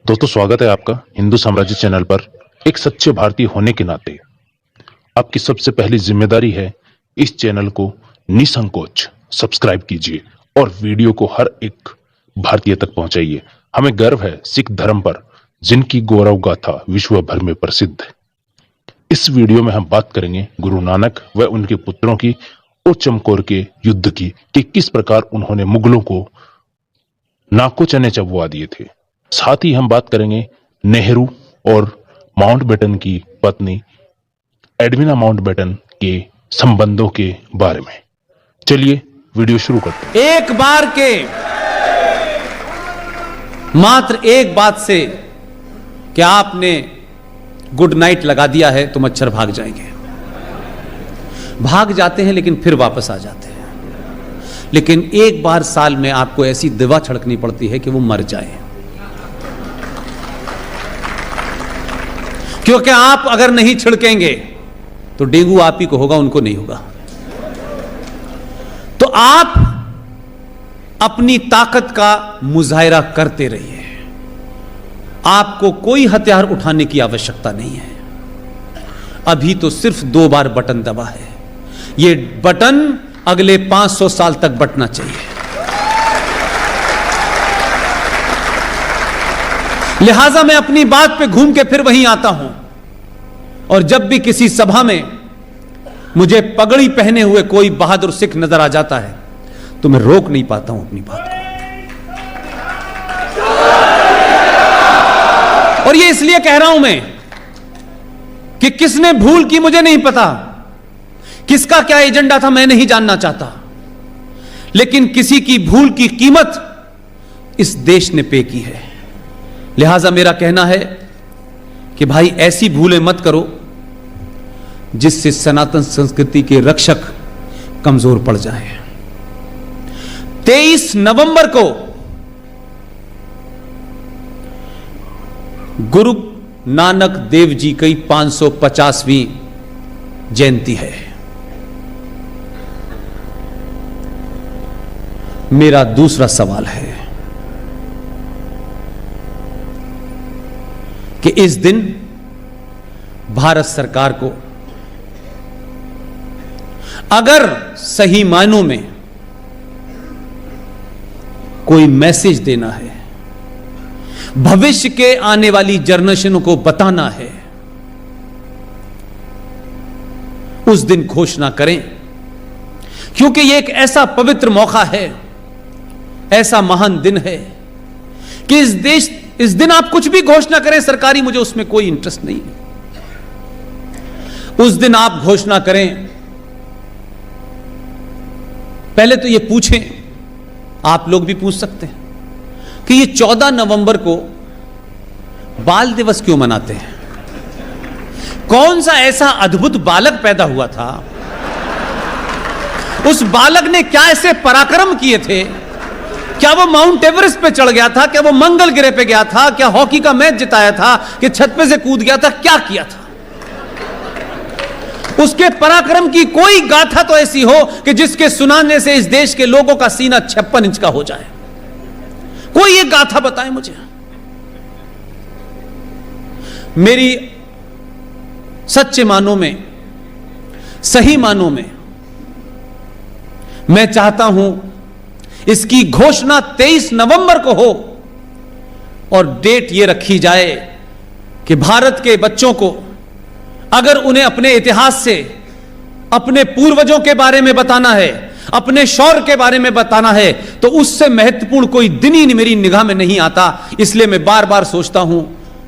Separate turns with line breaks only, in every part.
दोस्तों, स्वागत है आपका हिंदू साम्राज्य चैनल पर। एक सच्चे भारतीय होने के नाते आपकी सबसे पहली जिम्मेदारी है इस चैनल को निसंकोच सब्सक्राइब कीजिए और वीडियो को हर एक भारतीय तक पहुंचाइए। हमें गर्व है सिख धर्म पर, जिनकी गौरव गाथा विश्व भर में प्रसिद्ध है। इस वीडियो में हम बात करेंगे गुरु नानक व उनके पुत्रों की और चमकौर के युद्ध की, कि किस प्रकार उन्होंने मुगलों को नाको चने चबवा दिए थे। साथ ही हम बात करेंगे नेहरू और माउंटबेटन की पत्नी एडविना माउंटबेटन के संबंधों के बारे में। चलिए वीडियो शुरू करते हैं।
एक बार के मात्र एक बात से कि आपने गुड नाइट लगा दिया है तो मच्छर भाग जाएंगे। भाग जाते हैं लेकिन फिर वापस आ जाते हैं। लेकिन एक बार साल में आपको ऐसी दवा छिड़कनी पड़ती है कि वो मर जाए, क्योंकि आप अगर नहीं छिड़केंगे तो डेंगू आप ही को होगा, उनको नहीं होगा। तो आप अपनी ताकत का मुजाहिरा करते रहिए। आपको कोई हथियार उठाने की आवश्यकता नहीं है। अभी तो सिर्फ 2 बार बटन दबा है। ये बटन अगले 500 साल तक बटना चाहिए। लिहाजा मैं अपनी बात पे घूम के फिर वहीं आता हूं, और जब भी किसी सभा में मुझे पगड़ी पहने हुए कोई बहादुर सिख नजर आ जाता है तो मैं रोक नहीं पाता हूं अपनी बात को। और ये इसलिए कह रहा हूं मैं कि किसने भूल की मुझे नहीं पता, किसका क्या एजेंडा था मैं नहीं जानना चाहता, लेकिन किसी की भूल की कीमत इस देश ने पे की है। लिहाजा मेरा कहना है कि भाई ऐसी भूलें मत करो जिससे सनातन संस्कृति के रक्षक कमजोर पड़ जाएं। 23 नवंबर को गुरु नानक देव जी की 550वीं जयंती है। मेरा दूसरा सवाल है कि इस दिन भारत सरकार को अगर सही मायनों में कोई मैसेज देना है, भविष्य के आने वाली जनरेशन को बताना है, उस दिन घोषणा करें। क्योंकि यह एक ऐसा पवित्र मौका है, ऐसा महान दिन है कि इस दिन आप कुछ भी घोषणा करें सरकारी, मुझे उसमें कोई इंटरेस्ट नहीं। उस दिन आप घोषणा करें, पहले तो ये पूछें, आप लोग भी पूछ सकते हैं कि ये 14 नवंबर को बाल दिवस क्यों मनाते हैं? कौन सा ऐसा अद्भुत बालक पैदा हुआ था? उस बालक ने क्या ऐसे पराक्रम किए थे? क्या वो माउंट एवरेस्ट पे चढ़ गया था? क्या वो मंगल ग्रह पे गया था? क्या हॉकी का मैच जिताया था? कि छत पे से कूद गया था? क्या किया था? उसके पराक्रम की कोई गाथा तो ऐसी हो कि जिसके सुनाने से इस देश के लोगों का सीना 56 इंच का हो जाए। कोई एक गाथा बताएं मुझे। मेरी सच्चे मानों में, सही मानों में मैं चाहता हूं इसकी घोषणा 23 नवंबर को हो, और डेट यह रखी जाए कि भारत के बच्चों को अगर उन्हें अपने इतिहास से, अपने पूर्वजों के बारे में बताना है, अपने शौर्य के बारे में बताना है, तो उससे महत्वपूर्ण कोई दिन ही मेरी निगाह में नहीं आता। इसलिए मैं बार बार सोचता हूं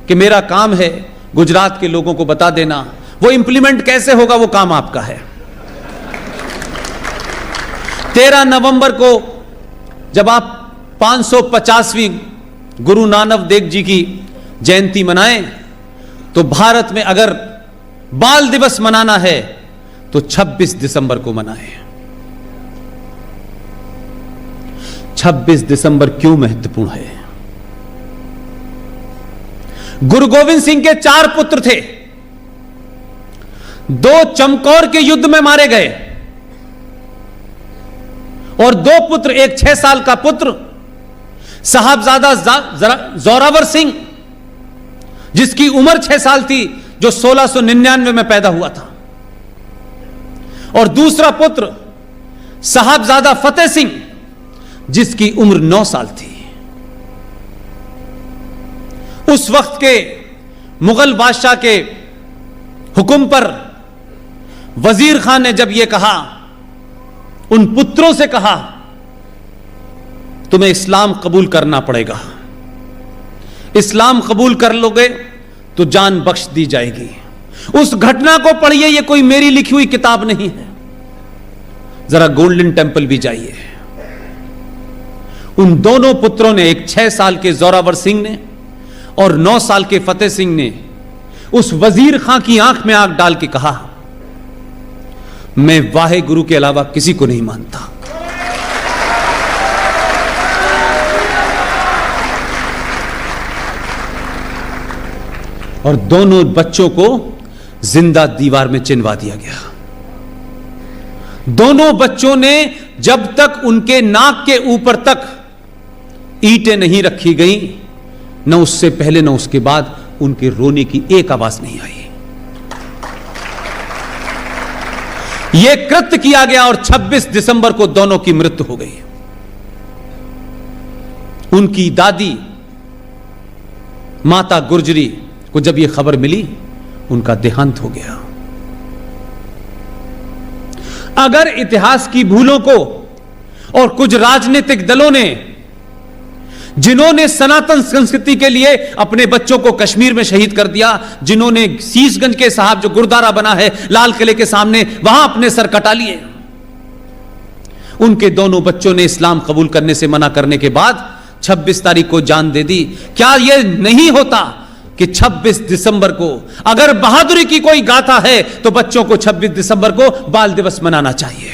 कि मेरा काम है गुजरात के लोगों को बता देना। वो इंप्लीमेंट कैसे होगा वो काम आपका है। 13 नवंबर को जब आप 550वीं गुरु नानक देव जी की जयंती मनाएं, तो भारत में अगर बाल दिवस मनाना है तो 26 दिसंबर को मनाएं। 26 दिसंबर क्यों महत्वपूर्ण है? गुरु गोविंद सिंह के 4 पुत्र थे। 2 चमकौर के युद्ध में मारे गए, और 2 पुत्र, एक 6 साल का पुत्र साहबजादा जोरावर सिंह जिसकी उम्र 6 साल थी, जो 1699 में पैदा हुआ था, और दूसरा पुत्र साहबजादा फतेह सिंह, जिसकी उम्र 9 साल थी। उस वक्त के मुगल बादशाह के हुक्म पर वजीर खान ने जब यह कहा, उन पुत्रों से कहा, तुम्हें इस्लाम कबूल करना पड़ेगा, इस्लाम कबूल कर लोगे तो जान बख्श दी जाएगी। उस घटना को पढ़िए, यह कोई मेरी लिखी हुई किताब नहीं है। जरा गोल्डन टेंपल भी जाइए। उन दोनों पुत्रों ने, एक 6 साल के जोरावर सिंह ने और 9 साल के फतेह सिंह ने, उस वजीर खां की आंख में आंख डाल के कहा, मैं वाहे गुरु के अलावा किसी को नहीं मानता। और दोनों बच्चों को जिंदा दीवार में चिनवा दिया गया। दोनों बच्चों ने, जब तक उनके नाक के ऊपर तक ईंटें नहीं रखी गई, न उससे पहले न उसके बाद उनके रोने की एक आवाज नहीं आई। यह कृत्य किया गया और 26 दिसंबर को दोनों की मृत्यु हो गई। उनकी दादी माता गुर्जरी को जब यह खबर मिली, उनका देहांत हो गया। अगर इतिहास की भूलों को और कुछ राजनीतिक दलों ने, जिन्होंने सनातन संस्कृति के लिए अपने बच्चों को कश्मीर में शहीद कर दिया, जिन्होंने शीशगंज के साहब जो गुरुद्वारा बना है लाल किले के सामने, वहां अपने सर कटा लिए, उनके दोनों बच्चों ने इस्लाम कबूल करने से मना करने के बाद 26 तारीख को जान दे दी। क्या यह नहीं होता कि 26 दिसंबर को अगर बहादुरी की कोई गाथा है तो बच्चों को 26 दिसंबर को बाल दिवस मनाना चाहिए।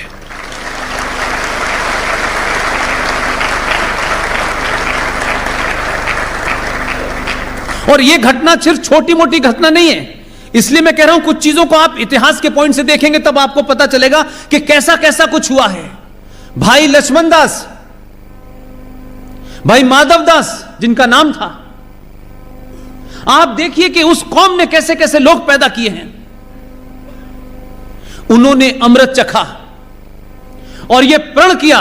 और यह घटना सिर्फ छोटी मोटी घटना नहीं है, इसलिए मैं कह रहा हूं कुछ चीजों को आप इतिहास के पॉइंट से देखेंगे तब आपको पता चलेगा कि कैसा कैसा कुछ हुआ है। भाई लक्ष्मण दास, भाई माधव दास जिनका नाम था, आप देखिए कि उस कौम ने कैसे कैसे लोग पैदा किए हैं। उन्होंने अमृत चखा और यह प्रण किया,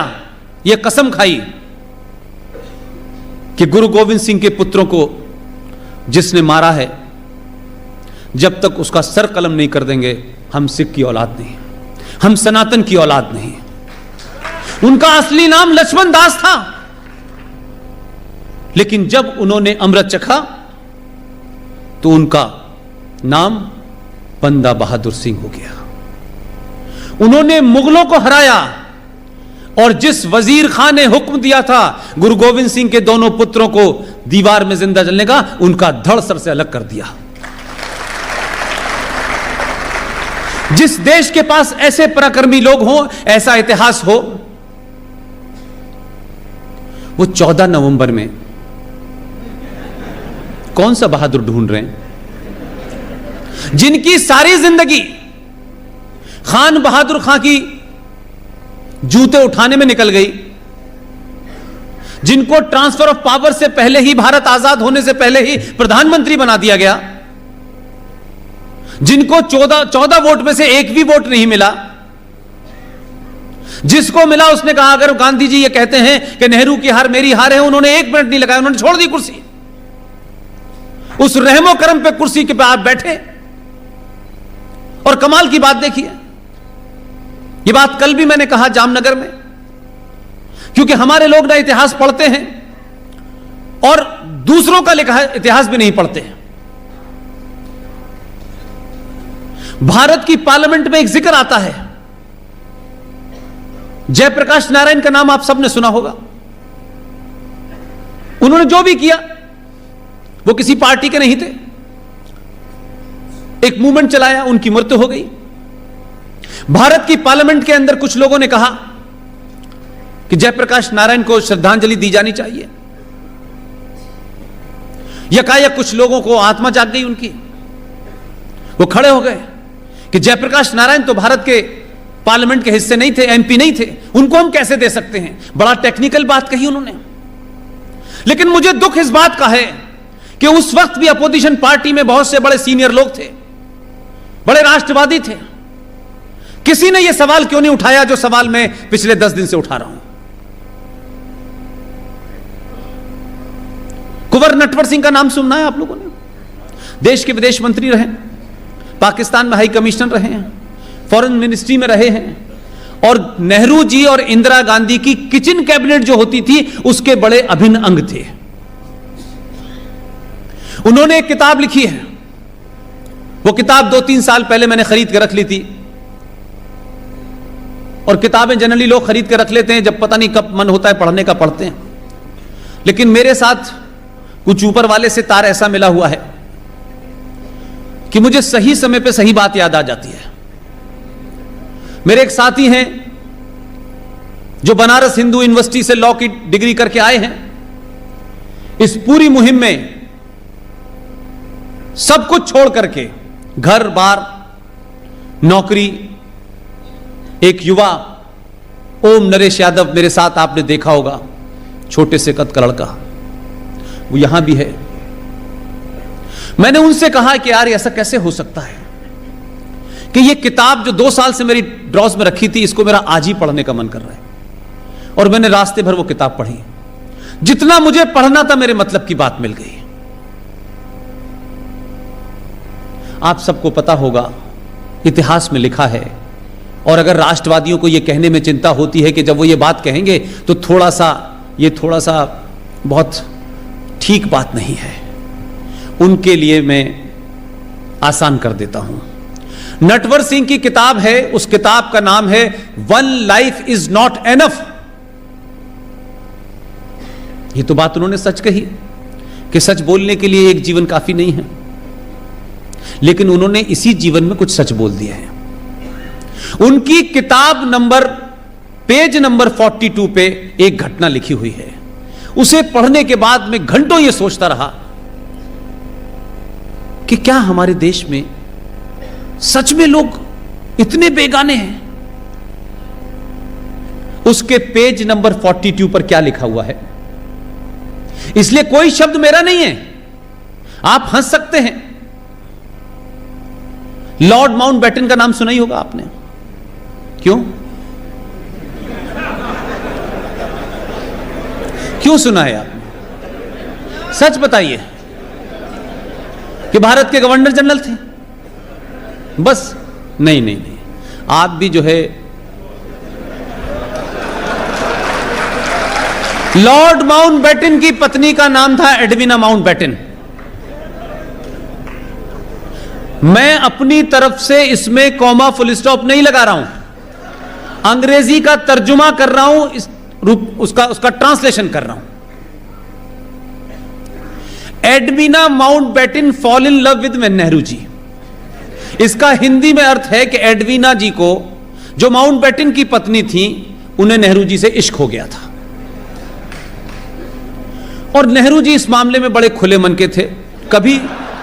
यह कसम खाई कि गुरु गोविंद सिंह के पुत्रों को जिसने मारा है, जब तक उसका सर कलम नहीं कर देंगे, हम सिख की औलाद नहीं, हम सनातन की औलाद नहीं। उनका असली नाम लक्ष्मण दास था, लेकिन जब उन्होंने अमृत चखा तो उनका नाम बंदा बहादुर सिंह हो गया। उन्होंने मुगलों को हराया और जिस वजीर खान ने हुक्म दिया था गुरु गोविंद सिंह के दोनों पुत्रों को दीवार में जिंदा जलने का, उनका धड़ सर से अलग कर दिया। जिस देश के पास ऐसे पराक्रमी लोग हों, ऐसा इतिहास हो, वो 14 नवंबर में कौन सा बहादुर ढूंढ रहे हैं, जिनकी सारी जिंदगी खान बहादुर खां की जूते उठाने में निकल गई, जिनको ट्रांसफर ऑफ पावर से पहले ही, भारत आजाद होने से पहले ही प्रधानमंत्री बना दिया गया, जिनको 14 वोट में से एक भी वोट नहीं मिला, जिसको मिला उसने कहा अगर गांधी जी ये कहते हैं कि नेहरू की हार मेरी हार है, उन्होंने 1 मिनट नहीं लगाया, उन्होंने छोड़ दी कुर्सी। उस रहमो करम पे कुर्सी के पे आप बैठे। और कमाल की बात देखिए, ये बात कल भी मैंने कहा जामनगर में, क्योंकि हमारे लोग ना इतिहास पढ़ते हैं और दूसरों का लिखा इतिहास भी नहीं पढ़ते हैं। भारत की पार्लियामेंट में एक जिक्र आता है, जयप्रकाश नारायण का नाम आप सबने सुना होगा। उन्होंने जो भी किया वो किसी पार्टी के नहीं थे, एक मूवमेंट चलाया, उनकी मृत्यु हो गई। भारत की पार्लियामेंट के अंदर कुछ लोगों ने कहा कि जयप्रकाश नारायण को श्रद्धांजलि दी जानी चाहिए। यकायक कुछ लोगों को आत्मा जाग गई उनकी, वो खड़े हो गए कि जयप्रकाश नारायण तो भारत के पार्लियामेंट के हिस्से नहीं थे, एमपी नहीं थे, उनको हम कैसे दे सकते हैं। बड़ा टेक्निकल बात कही उन्होंने। लेकिन मुझे दुख इस बात का है कि उस वक्त भी अपोजिशन पार्टी में बहुत से बड़े सीनियर लोग थे, बड़े राष्ट्रवादी थे। किसी ने यह सवाल क्यों नहीं उठाया जो सवाल मैं पिछले 10 दिन से उठा रहा हूं? कुंवर नटवर सिंह का नाम सुना है आप लोगों ने? देश के विदेश मंत्री रहे, पाकिस्तान में हाई कमिश्नर रहे हैं, फॉरेन मिनिस्ट्री में रहे हैं, और नेहरू जी और इंदिरा गांधी की किचन कैबिनेट जो होती थी उसके बड़े अभिन्न अंग थे। उन्होंने एक किताब लिखी है, वो किताब 2-3 साल पहले मैंने खरीद के रख ली थी। और किताबें जनरली लोग खरीद के रख लेते हैं, जब पता नहीं कब मन होता है पढ़ने का पढ़ते हैं। लेकिन मेरे साथ कुछ ऊपर वाले से तार ऐसा मिला हुआ है कि मुझे सही समय पे सही बात याद आ जाती है। मेरे एक साथी हैं जो बनारस हिंदू यूनिवर्सिटी से लॉ की डिग्री करके आए हैं। इस पूरी मुहिम में सब कुछ छोड़ करके, घर बार, नौकरी, एक युवा ओम नरेश यादव मेरे साथ, आपने देखा होगा, छोटे से कद का लड़का, वो यहां भी है। मैंने उनसे कहा कि यार ऐसा कैसे हो सकता है कि ये किताब जो 2 साल से मेरी ड्रॉज में रखी थी, इसको मेरा आज ही पढ़ने का मन कर रहा है। और मैंने रास्ते भर वो किताब पढ़ी। जितना मुझे पढ़ना था मेरे मतलब की बात मिल गई। आप सबको पता होगा, इतिहास में लिखा है, और अगर राष्ट्रवादियों को यह कहने में चिंता होती है कि जब वो ये बात कहेंगे तो थोड़ा सा बहुत ठीक बात नहीं है, उनके लिए मैं आसान कर देता हूं। नटवर सिंह की किताब है, उस किताब का नाम है one life is not enough. ये तो बात उन्होंने सच कही कि सच बोलने के लिए एक जीवन काफी नहीं है, लेकिन उन्होंने इसी जीवन में कुछ सच बोल दिया है। उनकी किताब पेज नंबर 42 पे एक घटना लिखी हुई है। उसे पढ़ने के बाद मैं घंटों यह सोचता रहा कि क्या हमारे देश में सच में लोग इतने बेगाने हैं। उसके पेज नंबर 42 पर क्या लिखा हुआ है, इसलिए कोई शब्द मेरा नहीं है, आप हंस सकते हैं। लॉर्ड माउंटबेटन का नाम सुना ही होगा आपने। क्यों सुना है आपने? सच बताइए कि भारत के गवर्नर जनरल थे? बस नहीं, आप भी जो है लॉर्ड माउंटबेटन की पत्नी का नाम था एडविना माउंटबेटन। मैं अपनी तरफ से इसमें कॉमा फुल स्टॉप नहीं लगा रहा हूं, अंग्रेजी का तर्जुमा कर रहा हूं, उसका ट्रांसलेशन कर रहा हूं। Edwina Mountbatten fall in love with Nehru ji. इसका हिंदी में अर्थ है कि एडविना जी को, जो माउंटबेटन की पत्नी थी, उन्हें नेहरू जी से इश्क हो गया था। और नेहरू जी इस मामले में बड़े खुले मन के थे, कभी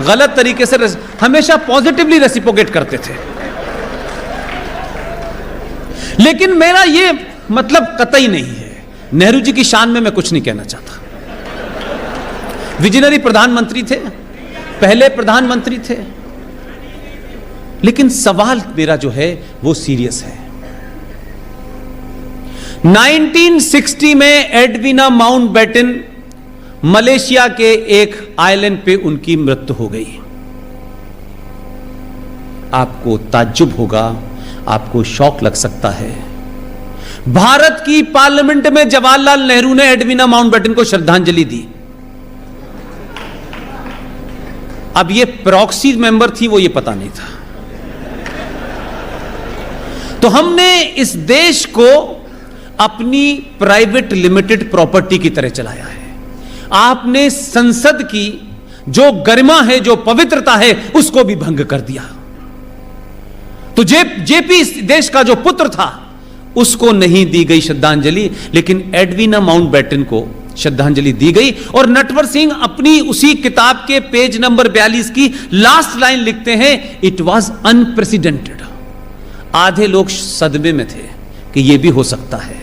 गलत तरीके से, हमेशा पॉजिटिवली रेसिप्रोकेट करते थे। लेकिन मेरा यह मतलब कतई नहीं है, नेहरू जी की शान में मैं कुछ नहीं कहना चाहता। विजनरी प्रधानमंत्री थे, पहले प्रधानमंत्री थे, लेकिन सवाल मेरा जो है वो सीरियस है। 1960 में एडविना माउंटबेटन मलेशिया के एक आइलैंड पे उनकी मृत्यु हो गई। आपको ताज्जुब होगा, आपको शौक लग सकता है, भारत की पार्लियामेंट में जवाहरलाल नेहरू ने एडविना माउंटबेटन को श्रद्धांजलि दी। अब ये प्रॉक्सी मेंबर थी, वो ये पता नहीं था। तो हमने इस देश को अपनी प्राइवेट लिमिटेड प्रॉपर्टी की तरह चलाया है। आपने संसद की जो गरिमा है, जो पवित्रता है, उसको भी भंग कर दिया। तो जेपी इस देश का जो पुत्र था, उसको नहीं दी गई श्रद्धांजलि, लेकिन एडविना माउंटबेटन को श्रद्धांजलि दी गई। और नटवर सिंह अपनी उसी किताब के पेज नंबर 42 की लास्ट लाइन लिखते हैं, इट वॉज अनप्रेसिडेंटेड। आधे लोग सदमे में थे कि यह भी हो सकता है।